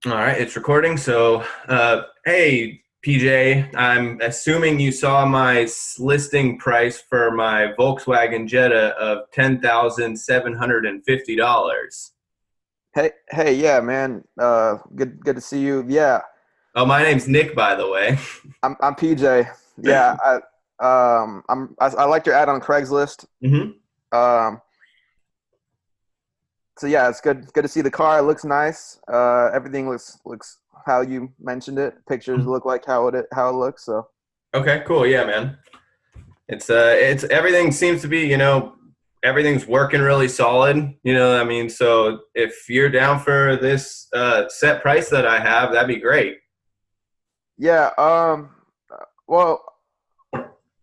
All right, it's recording. So, hey, PJ, I'm assuming you saw my listing price for my Volkswagen Jetta of $10,750. Hey, yeah, man. Good to see you. Yeah, Oh, my name's Nick, by the way. I'm PJ. Yeah, I liked your ad on Craigslist. hmm Um, so yeah, it's good to see the car. It looks nice. Everything looks how you mentioned it. Pictures look like how it looks. So Okay, cool. Yeah, man. It's everything seems to be, everything's working really solid. I mean, so if you're down for this set price that I have, that'd be great. yeah. Well,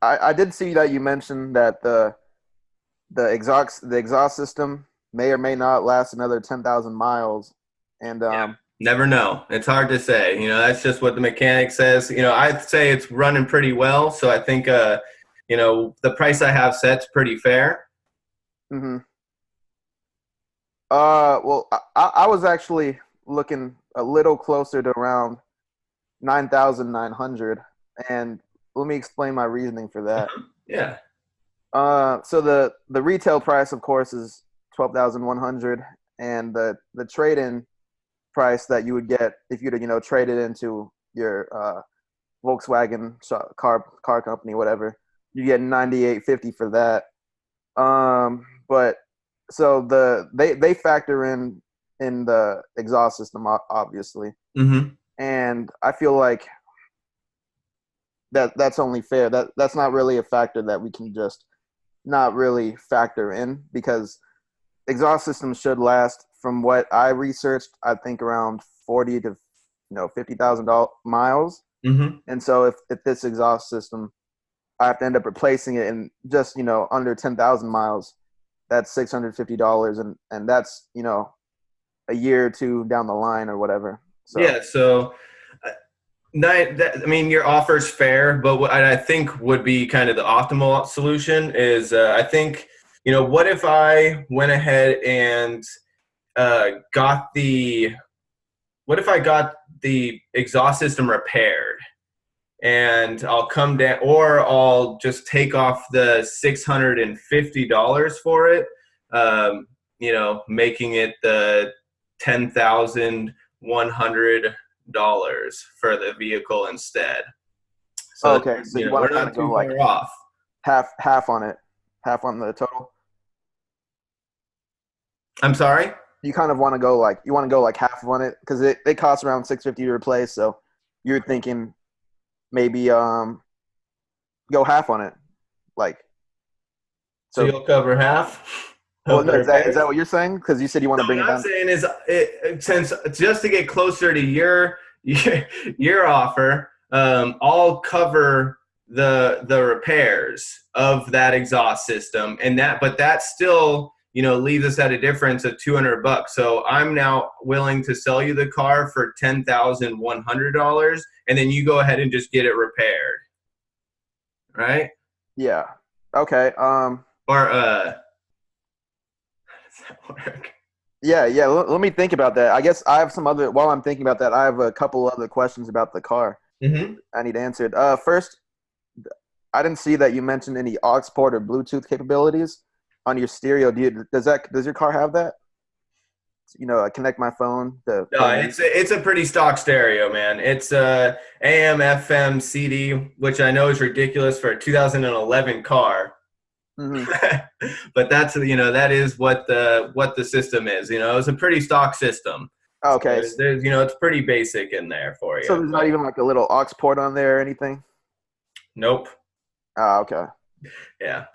I did see that you mentioned that the exhaust system may or may not last another 10,000 miles, and Yeah. Never know. It's hard to say. That's just what the mechanic says. I'd say it's running pretty well. So I think, the price I have set's pretty fair. mhm. Well, I was actually looking a little closer to around 9,900, and let me explain my reasoning for that. Yeah. So the retail price, of course, is 12,100, and the trade-in price that you would get if you'd trade it into your Volkswagen car company, whatever, you get 98.50 for that. But so they factor in the exhaust system, obviously, hmm and I feel like that's only fair. That's not really a factor that we can just not really factor in, because exhaust systems should last, from what I researched, I think around 40 to 50,000 miles. hmm And so if this exhaust system, I have to end up replacing it in just under 10,000 miles, that's $650, and that's a year or two down the line or whatever. So Yeah. So I mean, your offer's fair, but what I think would be kind of the optimal solution is I think, what if I went ahead and got what if I got the exhaust system repaired and I'll come down, or I'll just take off the $650 for it, making it the $10,100 for the vehicle instead. So, okay, so you want we're to kind not of go too like far off. half on it, half on the total. I'm sorry? You kind of want to go like half on it, because it costs around 650 to replace. So you're thinking maybe go half on it, like So so. you'll cover half Well, of no, the is that repairs? what you're saying? Because you said you want No, to bring it what I'm down. saying is, since just to get closer to your offer, I'll cover the repairs of that exhaust system, but that still leaves us at a difference of $200. So I'm now willing to sell you the car for $10,100, and then you go ahead and just get it repaired, right? Yeah. Okay. Or how does that work? Yeah. Yeah. Let me think about that. I guess I have some other. While I'm thinking about that, I have a couple other questions about the car hmm I need answered. First, I didn't see that you mentioned any aux port or Bluetooth capabilities on your stereo. Does your car have that? I connect my phone to No, play music. it's a pretty stock stereo, man. It's AM, FM, CD, which I know is ridiculous for a 2011 car, Hmm. but that is what the system is. It's a pretty stock system. So Okay. there's it's pretty basic in there for So you. there's not But even like a little aux port on there or anything. nope. Okay. Yeah.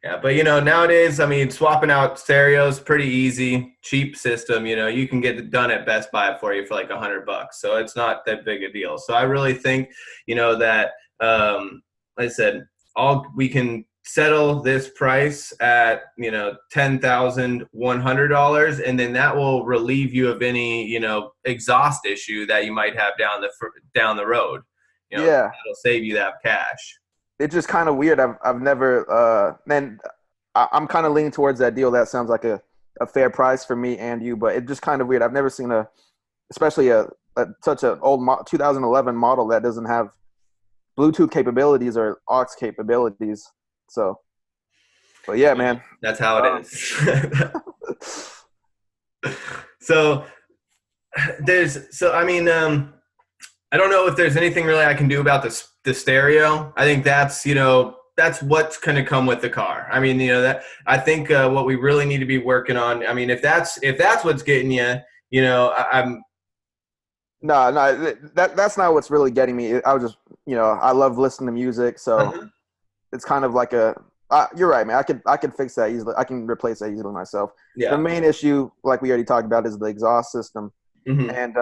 Yeah, but nowadays, I mean, swapping out stereos pretty easy, cheap system. You can get it done at Best Buy for you for like $100, so it's not that big a deal. So I really think, that, like I said, all we can settle this price at $10,100, and then that will relieve you of any exhaust issue that you might have down the road. Yeah. That'll save you that cash. It's just kind of weird. I've never man. I'm kind of leaning towards that deal. That sounds like a fair price for me and you, but it's just kind of weird. I've never seen a especially such an old 2011 model that doesn't have Bluetooth capabilities or aux capabilities. So, but yeah, man. That's how it is. So I mean, I don't know if there's anything really I can do about the stereo. I think that's, that's what's going to come with the car. I mean, that I think what we really need to be working on. I mean, if that's what's getting you, I'm. No, that's not what's really getting me. I was just, I love listening to music, so it's kind of like you're right, man. I could fix that easily. I can replace that easily myself. Yeah. The main issue, like we already talked about, is the exhaust system. Mm-hmm. And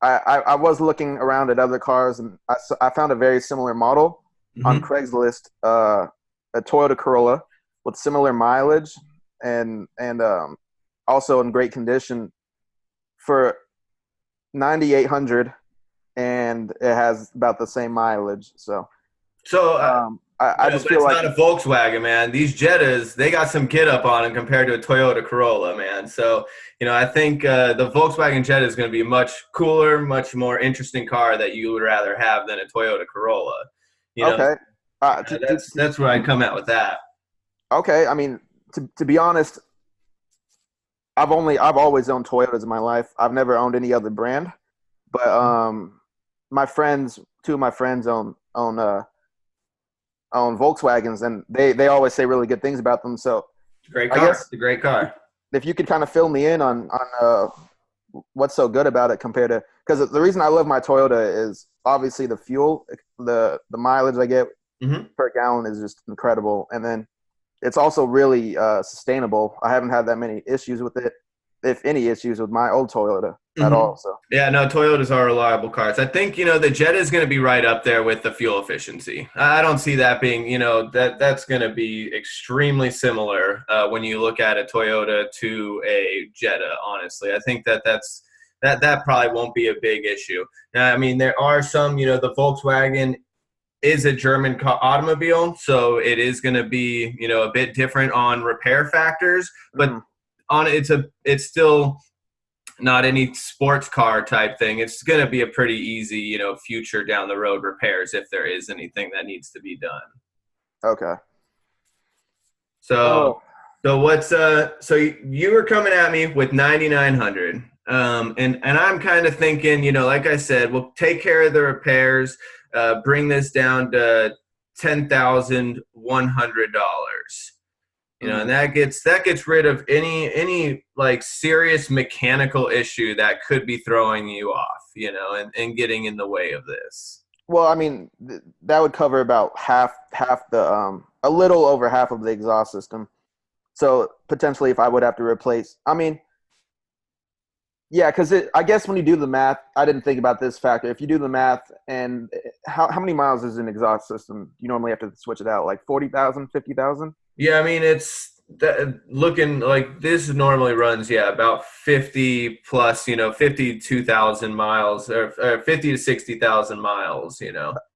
I was looking around at other cars, and I found a very similar model on Craigslist, a Toyota Corolla with similar mileage and also in great condition for $9,800, and it has about the same mileage. So I just feel like it's not a Volkswagen, man. These Jettas, they got some get up on them compared to a Toyota Corolla, man. So, I think the Volkswagen Jetta is going to be a much cooler, much more interesting car that you would rather have than a Toyota Corolla. Okay. That's where I come out with that. Okay. I mean, to be honest, I've always owned Toyotas in my life. I've never owned any other brand, but two of my friends own Volkswagens, and they always say really good things about them. So great car. It's a great car. If you could kind of fill me in on what's so good about it compared to, because the reason I love my Toyota is obviously the fuel, the mileage I get per gallon is just incredible, and then it's also really sustainable. I haven't had that many issues with it, if any issues with my old Toyota at all. So yeah, no, Toyotas are reliable cars. I think, the Jetta is going to be right up there with the fuel efficiency. I don't see that being, that's going to be extremely similar when you look at a Toyota to a Jetta, honestly. I think that probably won't be a big issue. Now, I mean, there are some, the Volkswagen is a German automobile, so it is going to be, a bit different on repair factors, but it's still not any sports car type thing. It's going to be a pretty easy, future down the road repairs if there is anything that needs to be done. Okay. So what's so you were coming at me with 9,900, and I'm kind of thinking, like I said, we'll take care of the repairs. Bring this down to $10,100. And that gets rid of any like serious mechanical issue that could be throwing you off, and getting in the way of this. Well, I mean, that would cover about half the a little over half of the exhaust system. So potentially, if I would have to replace, I mean, yeah, because I guess when you do the math, I didn't think about this factor. If you do the math, and how many miles is an exhaust system? You normally have to switch it out, like 40,000, 50,000? Yeah, I mean, it's looking like this normally runs, about 50 plus, 52,000 miles or 50 to 60,000 miles,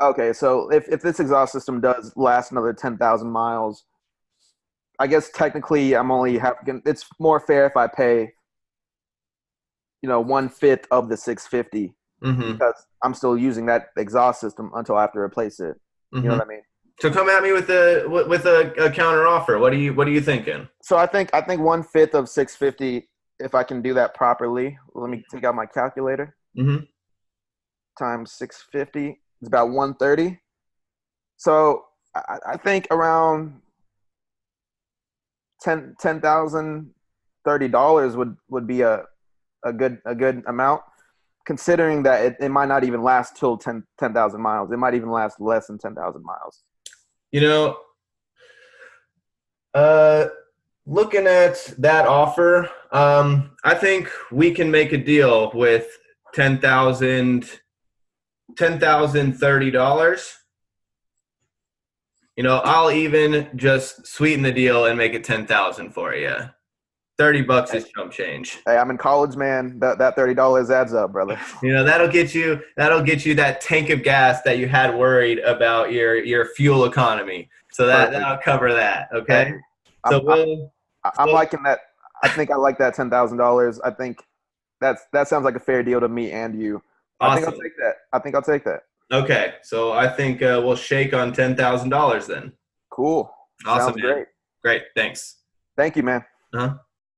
Okay, so if this exhaust system does last another 10,000 miles, I guess technically it's more fair if I pay 1/5 of the 650 because I'm still using that exhaust system until I have to replace it. You know what I mean? So come at me with a counter offer. What are you thinking? So I think 1/5 of 650, if I can do that properly. Let me take out my calculator. Times 650 is about 130. So I think around $10,030 would be a good amount, considering that it might not even last till 10,000 miles. It might even last less than 10,000 miles. Looking at that offer, I think we can make a deal with $10,030. I'll even just sweeten the deal and make it 10,000 for you. $30 is chump change. Hey, I'm in college, man. That $30 adds up, brother. That'll get you that tank of gas that you had worried about your fuel economy. So that'll cover that. Okay. Hey, I'm liking that. I think I like that $10,000. I think that sounds like a fair deal to me and you. I think I'll Awesome. take that. I think I'll take that. Okay, so I think we'll shake on $10,000 then. Cool. Awesome, Sounds man. great. Great. Thanks. Thank you, man. Uh-huh.